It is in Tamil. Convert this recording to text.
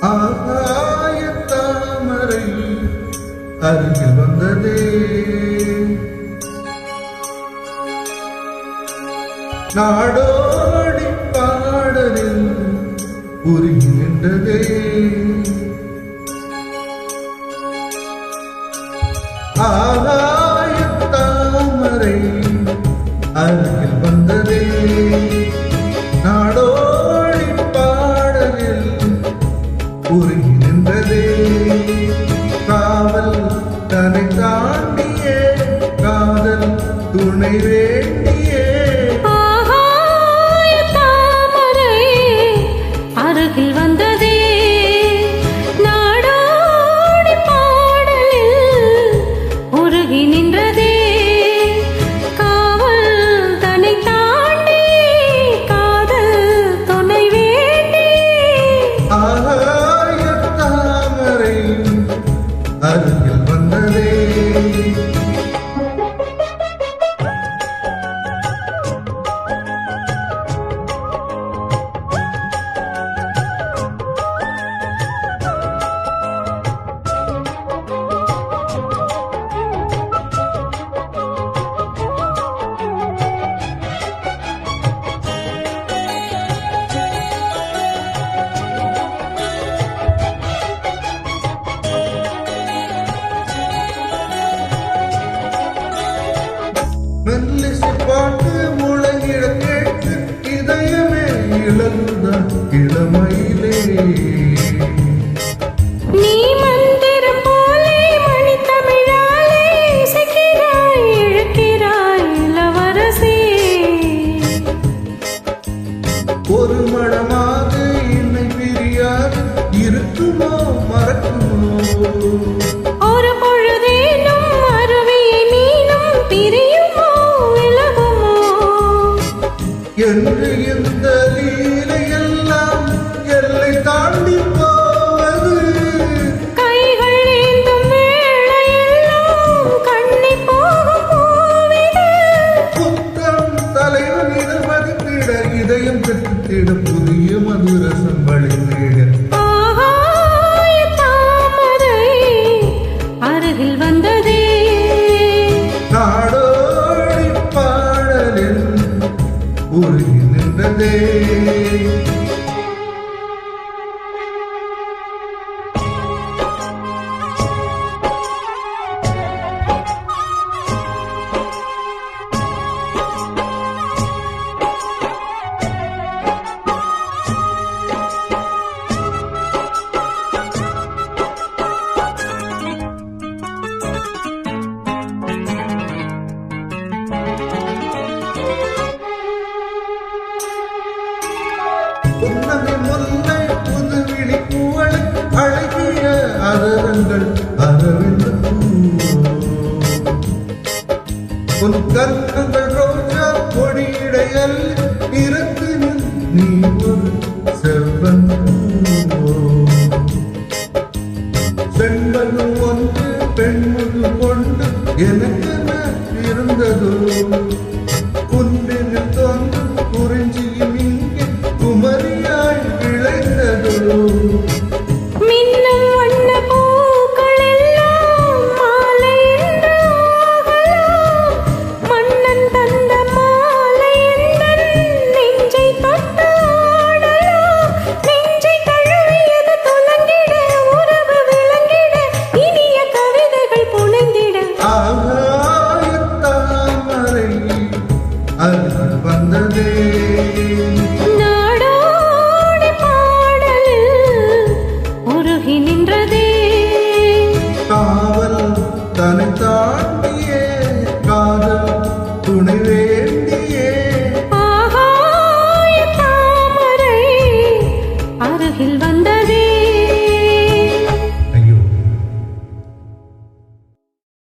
ஆகாய தாமரை அருகில் வந்ததே, நாடோடி பாடலில் உருகி நின்றதே. ஆகாய தாமரை அருகில் வந்ததே, நாடோடி பாடலில் உருகி நின்றதே. காவல் தன்னை தாண்டியே காதல் துணை வேண்டியே, ஆகாய தாமரை அருகில் வந்ததே, நாடோடி பாடலில் உருகி நின்றதே. காவல் தன்னை தாண்டி காதல் துணை வேண்டி, ஆகாய தாமரை அருகில் வந்ததே. மெல்லிசை பாட்டு முழங்கிட கேட்டு இதயமே இழந்த இளமையிலே, நீ மந்திரம் போலே மணித்தமிழாலே இசைக்கிறாய் இழுக்கிறாய் இளவரசி. ஒரு மனமாக என்னை பிரியாது இருக்குமோ மறக்குமோ, ஒரு பொழுதேனும் அருவியை மீனும் பிரியுமோ விலகுமோ, என்று இந்த லீலையெல்லாம் எல்லை தாண்டி போவது. கைகள் ஏந்தும் வேளையெல்லாம் கண்ணி போகும் பூவிது. புத்தம் தலைவன் இதழ் மதிப்பிட இதயம் பெற்றிட புதிய மதுரசம் வழிநேட, ஆகாய தாமரை அருகில் வந்ததே, நாடோடி பாடலில் உருகி நின்றதே. புன்னகை முல்லை புதுவிழி பூவளை அழகிய அதரங்கள் அரவிந்த பூவோ, உன் கற்கங்கள் ரோஜா கொடியிடையல் இருந்து நீ ஒரு செவ்வன் பூவோ. செண்பது ஒன்று பெண்முது கொண்டு எனக்கென இருந்ததோ, குன்றினில் தோன்றும் குறிஞ்சியும் இங்கே குமரியாய் விளைந்ததோ. மின்னும் வண்ண பூக்கள் எல்லாம் மாலை என்று ஆகலாம். மன்னன் தந்த மாலை எந்தன் நெஞ்சை தொட்டு ஆடலாம். நெஞ்சை தழுவியது துலங்கிட, உறவு விளங்கிட, இனிய கவிதைகள் புனைந்திட. ஆகாய தாமரை அருகில் வந்ததே,